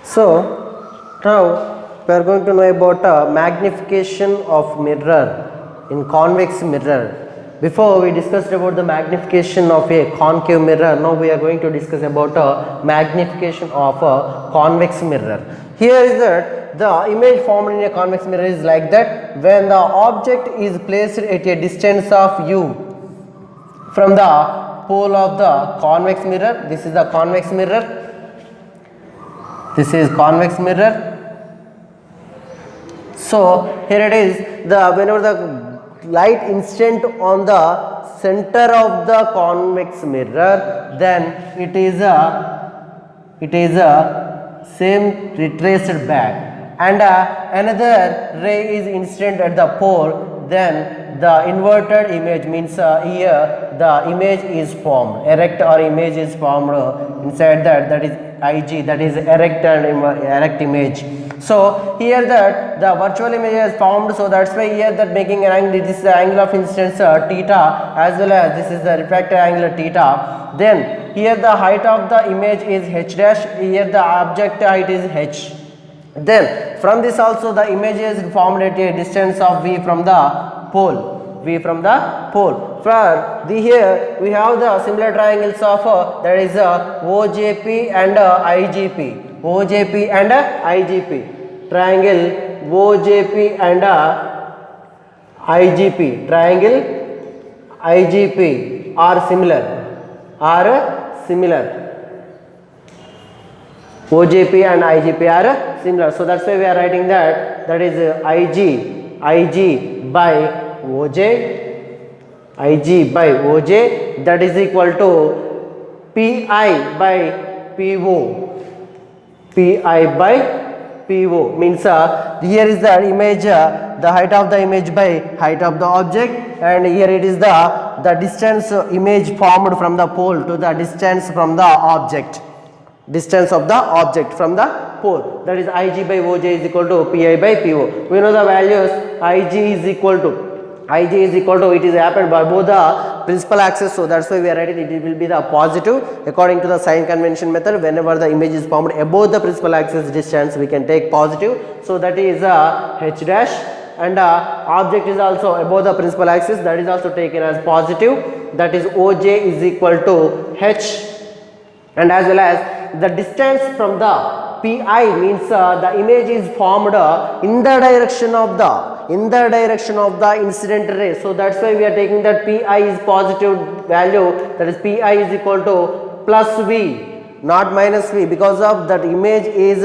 So now we are going to know about magnification of mirror in convex mirror. Before we discussed about the magnification of a concave mirror, now we are going to discuss about a magnification of a convex mirror. Here is that the image formed in a convex mirror is like that when the object is placed at a distance of u from the pole of the convex mirror. This is the convex mirror. This is convex mirror. So here it is, the whenever the light incident on the center of the convex mirror, then it is a same retraced back, and another ray is incident at the pole, then the inverted image means here the image is formed, erect or image is formed inside that is IG, that is erect and erect image. So here that the virtual image is formed, so that's why here that making an angle, this is the angle of incidence theta, as well as this is the refracted angle theta. Then here the height of the image is h dash, here the object height is h. Then from this also the image is formed at a distance of v from the pole. V from the pole. For the here we have the similar triangles of that is OJP and IGP. OJP and IGP. Triangle OJP and IGP. Triangle IGP are similar. OJP and IGP are similar. So that's why we are writing that is IG by OJ, that is equal to PI by PO. PI by PO means here is the image, the height of the image by height of the object, and here it is the distance image formed from the pole to the distance from the object. Distance of the object from the pole, that is IG by OJ is equal to PI by PO. We know the values. IG is equal to it is happened by both the principal axis, so that's why we are writing it will be the positive according to the sign convention method. Whenever the image is formed above the principal axis distance, we can take positive, so that is h dash, and object is also above the principal axis, that is also taken as positive, that is OJ is equal to h, and as well as the distance from the PI means the image is formed in the direction of the incident ray. So that's why we are taking that PI is positive value, that is PI is equal to plus V, not minus V, because of that image is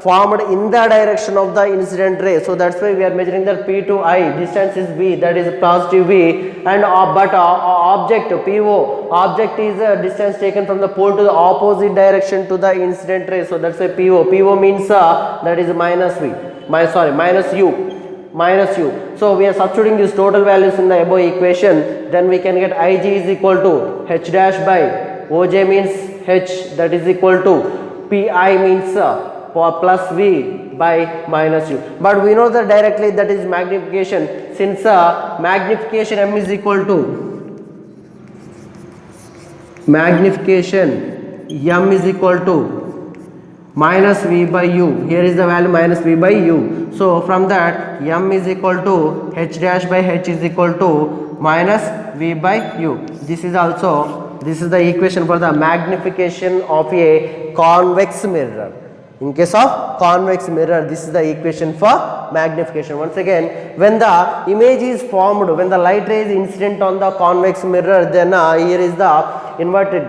formed in the direction of the incident ray. So that's why we are measuring that P to I, distance is V, that is positive V, and but object PO, object is distance taken from the pole to the opposite direction to the incident ray. So that's why PO means that is minus V, minus U. So we are substituting these total values in the above equation, then we can get IG is equal to h dash by OJ means h, that is equal to PI means plus V by minus U. But we know that directly that is magnification, since magnification M is equal to minus V by U. Here is the value minus V by U. So from that M is equal to h dash by h is equal to minus V by U. This is the equation for the magnification of a convex mirror. In case of convex mirror, this is the equation for magnification. Once again, when the image is formed, when the light ray is incident on the convex mirror, then here is the inverted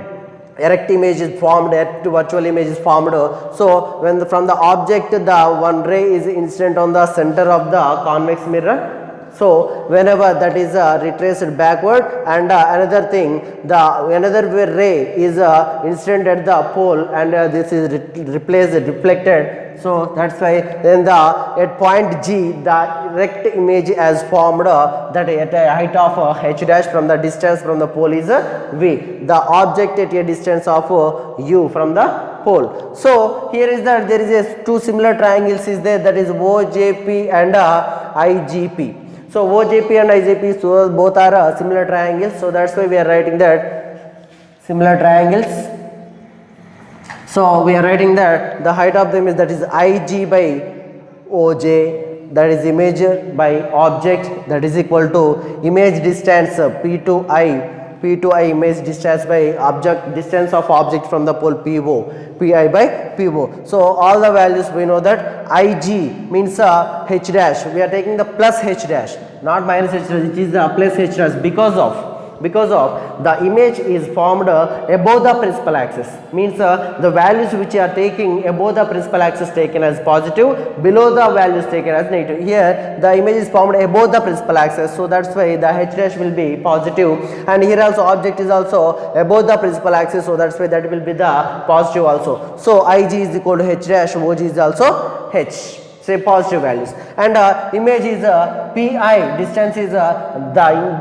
erect image is formed, virtual image is formed. So when from the object the one ray is incident on the center of the convex mirror, so whenever that is retraced backward, and another thing, the another ray is incident at the pole, and this is reflected. So that's why then at point G the erect image has formed that at a height of h dash from the distance from the pole is V, the object at a distance of U from the pole. So here is that there is two similar triangles is there, that is OJP and IGP. So OJP and IGP, so both are similar triangles, so that's why we are writing that similar triangles. So we are writing that the height of the image, that is Ig by Oj, that is image by object, that is equal to image distance P to I image distance by object, distance of object from the pole PO, Pi by PO. So all the values we know that Ig means H dash, we are taking the plus H dash, not minus H dash, it is the plus H dash because of the image is formed above the principal axis, means the values which are taking above the principal axis taken as positive, below the values taken as negative. Here the image is formed above the principal axis, so that's why the H dash will be positive, and here also object is also above the principal axis, so that's why that will be the positive also. So Ig is equal to H dash, Oj is also H, say positive values, and image is Pi, distance is the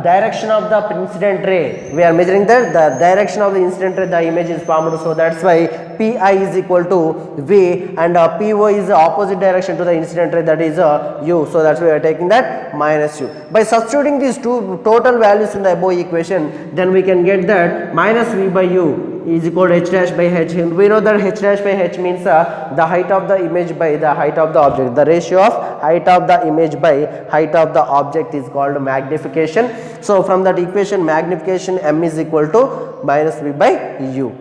direction of the incident ray, we are measuring the direction of the incident ray the image is formed, so that's why Pi is equal to V, and Po is the opposite direction to the incident ray, that is U, so that's why we are taking that minus U. By substituting these two total values in the above equation, then we can get that minus V by U is equal to H dash by H. We know that H dash by H means the height of the image by the height of the object. The ratio of height of the image by height of the object is called magnification. So from that equation, magnification M is equal to minus V by U.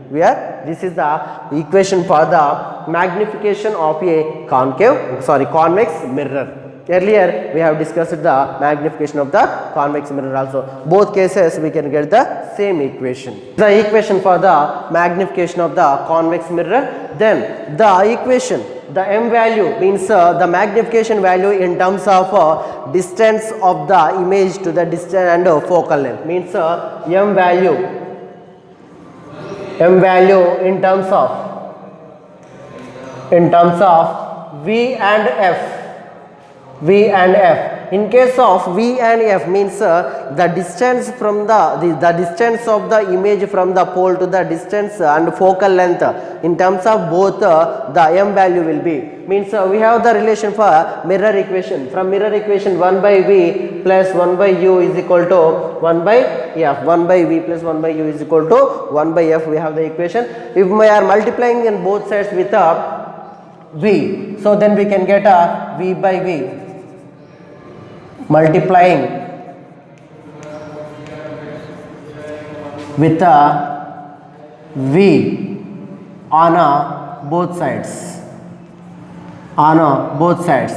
This is the equation for the magnification of a convex mirror. Earlier we have discussed the magnification of the convex mirror also. Both cases we can get the same equation. The equation for the magnification of the convex mirror, then the equation, the M value means the magnification value in terms of distance of the image to the distance and focal length, means M value in terms of V and F. In case of V and F means the distance from the distance of the image from the pole to the distance and focal length, in terms of both the M value will be, means we have the relation for mirror equation. From mirror equation 1 by V plus 1 by U is equal to 1 by F. 1 by V plus 1 by U is equal to 1 by F, we have the equation. If we are multiplying in both sides with V, so then we can get a V by V. Multiplying with V on both sides,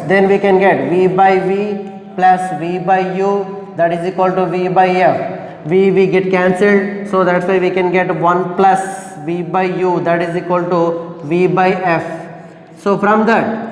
then we can get V by V plus V by U, that is equal to V by F. V get cancelled, so that's why we can get 1 plus V by U, that is equal to V by F. So from that,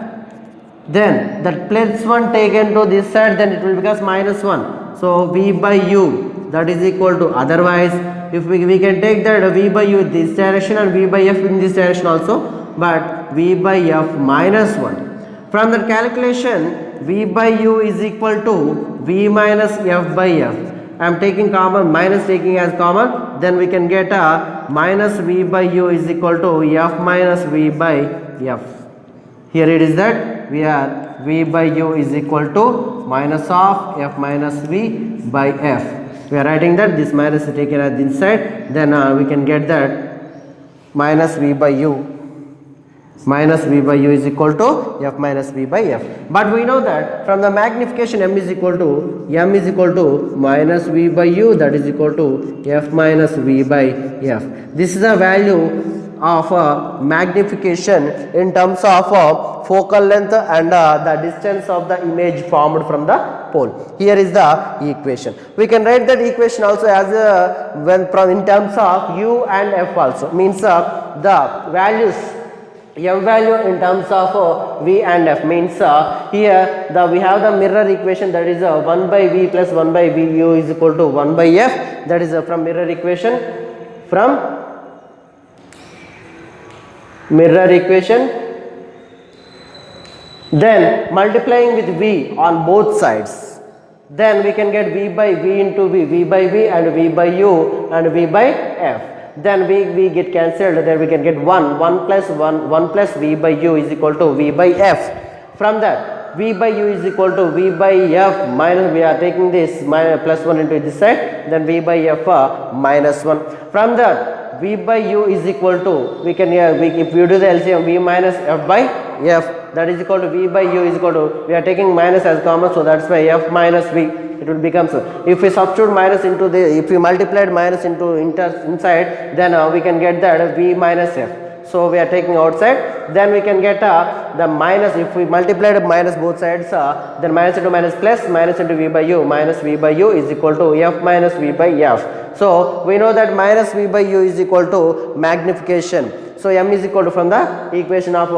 then that plus 1 taken to this side, then it will become minus 1. So V by U, that is equal to, otherwise if we can take that V by U this direction and V by F in this direction also, but V by F minus 1. From that calculation, V by U is equal to V minus F by F. I am taking common, minus taking as common, then we can get a minus V by U is equal to F minus V by F. Here it is that we are V by U is equal to minus of F minus V by F. We are writing that this minus is taken as inside, then we can get that minus V by U. Minus V by U is equal to F minus V by F. But we know that from the magnification M is equal to minus V by U, that is equal to F minus V by F. This is the value of magnification in terms of focal length and the distance of the image formed from the pole. Here is the equation. We can write that equation also as when from in terms of U and F also, means the values M value in terms of V and F, means here we have the mirror equation, that is 1 by V plus 1 by V U is equal to 1 by F, that is from mirror equation. From mirror equation, then multiplying with V on both sides, then we can get V by V into V, V by V and V by U and V by F. Then V get cancelled, then we can get 1 plus V by U is equal to V by F. From that V by U is equal to V by F minus, we are taking this minus plus 1 into this side, then V by F minus 1. From that V by U is equal to, we can if you do the LCM, V minus F by F, that is equal to V by U is equal to, we are taking minus as common, so that's why F minus V, it will become so. If we substitute minus into the, if we multiplied minus into inside, then we can get that V minus F. So we are taking outside, then we can get the minus, if we multiplied minus both sides, then minus into minus plus, minus into V by U, minus V by U is equal to F minus V by F. So we know that minus V by U is equal to magnification. So M is equal to, from the equation of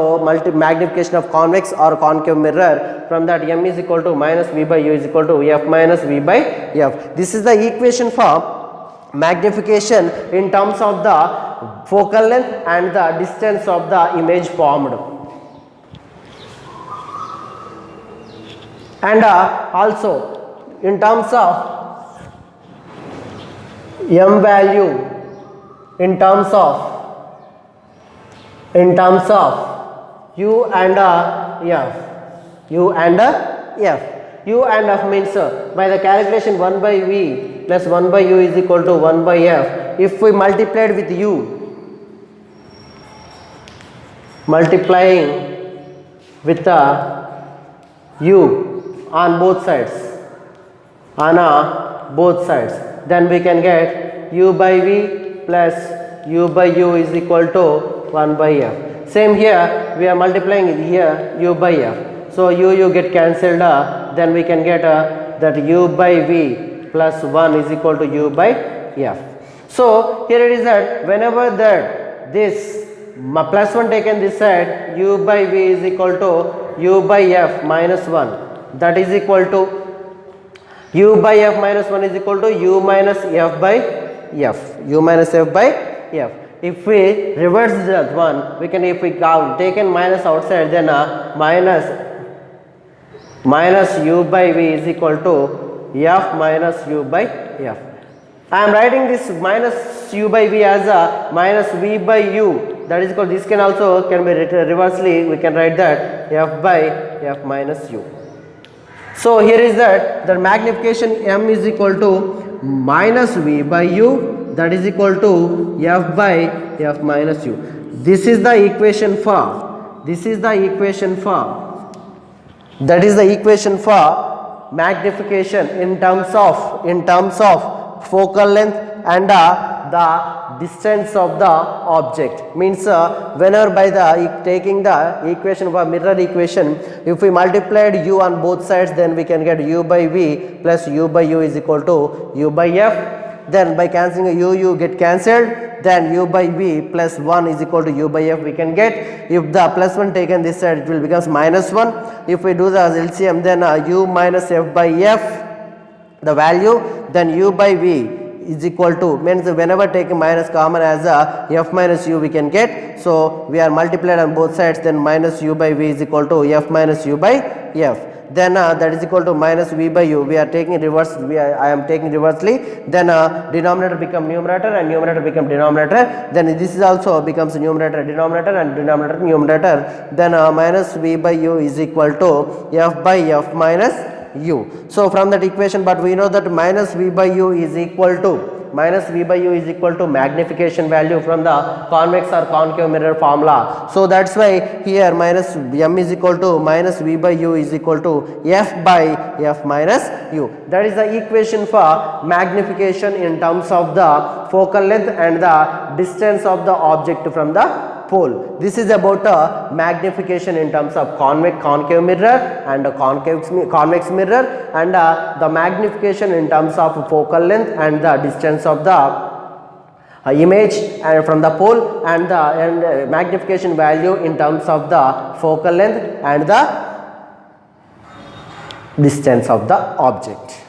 magnification of convex or concave mirror, from that M is equal to minus V by U is equal to F minus V by F. This is the equation for magnification in terms of the focal length and the distance of the image formed. And also in terms of M value, in terms of U and F, U and F. U and F means by the calculation 1 by V plus 1 by U is equal to 1 by F. If we multiplied with U, multiplying with U on both sides, then we can get U by V plus U by U is equal to 1 by F. Same here, we are multiplying here U by F. So U get cancelled, then we can get that U by V plus 1 is equal to U by F. So here it is that whenever that this plus 1 taken this side, U by V is equal to U by F minus 1, that is equal to U by F minus 1 is equal to U minus F by F, U minus F by F. If we reverse that one, we can, if we taken minus outside, then minus U by V is equal to F minus U by F. I am writing this minus U by V as a minus V by U, that is equal, this can also can be written reversely, we can write that F by F minus U. So here is that the magnification M is equal to minus V by U, that is equal to F by F minus U. This is the equation for, that is the equation for magnification in terms of focal length and the distance of the object. Means whenever by the taking the equation of a mirror equation, if we multiplied U on both sides, then we can get U by V plus U by U is equal to U by F. Then by cancelling U get cancelled, then U by V plus 1 is equal to U by F we can get. If the plus 1 taken this side, it will become minus 1. If we do the LCM, then U minus F by F, the value, then U by V is equal to, means whenever taking minus common as F minus U we can get. So we are multiplied on both sides, then minus U by V is equal to F minus U by F. Then that is equal to minus V by U. We are taking reverse, I am taking reversely, then denominator become numerator and numerator become denominator, then this is also becomes numerator denominator and denominator numerator, then minus V by U is equal to F by F minus U. So from that equation, but we know that minus V by U is equal to magnification value from the convex or concave mirror formula. So that's why here minus M is equal to minus V by U is equal to F by F minus U. That is the equation for magnification in terms of the focal length and the distance of the object from the pole. This is about magnification in terms of concave mirror and convex mirror, and the magnification in terms of focal length and the distance of the image and from the pole, and the magnification value in terms of the focal length and the distance of the object.